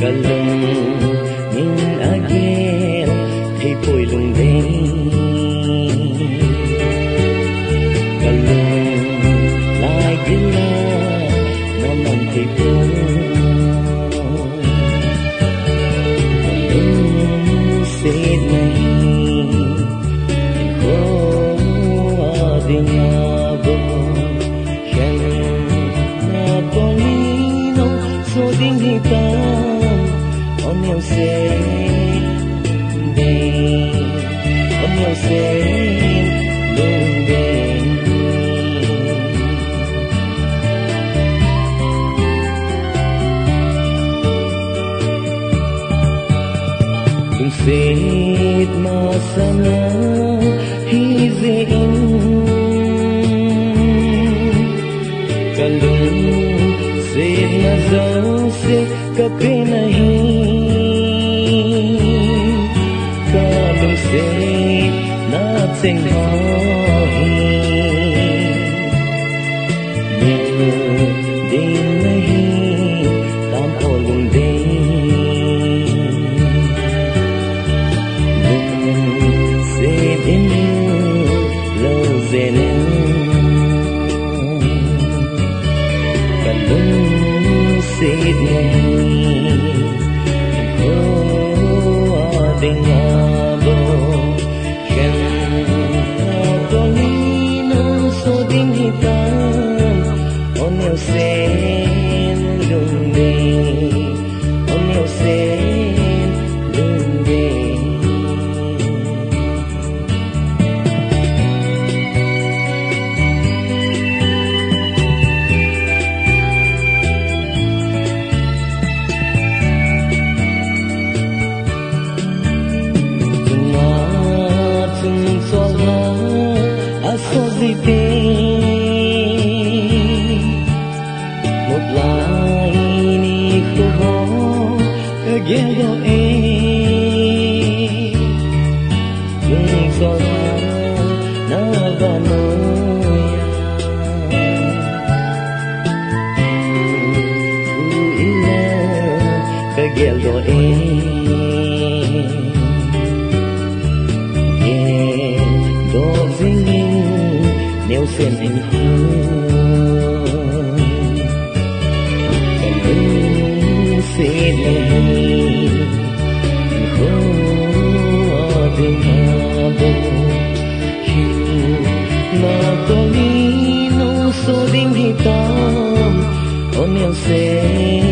kalung nin agel thei poi lung dei kalung lai gila naman thei poi kalung se nahi ko adinabo khen na bonino so ding hitam on your say on your say long day tum set masana hizein kalung se nazar se kape nahi kalung se na cheng hi din nahi tam olung de se din lo zen Sit nahi ko adingabo khen adonino so ding hitam on your sen lunde on your sen lunde Asozite một lại ni khô ho gelo e yung so na vano tu ila gelo e nêu sen anh hương kalung se nahi ko adinabo na tolino so ding hitam on your sen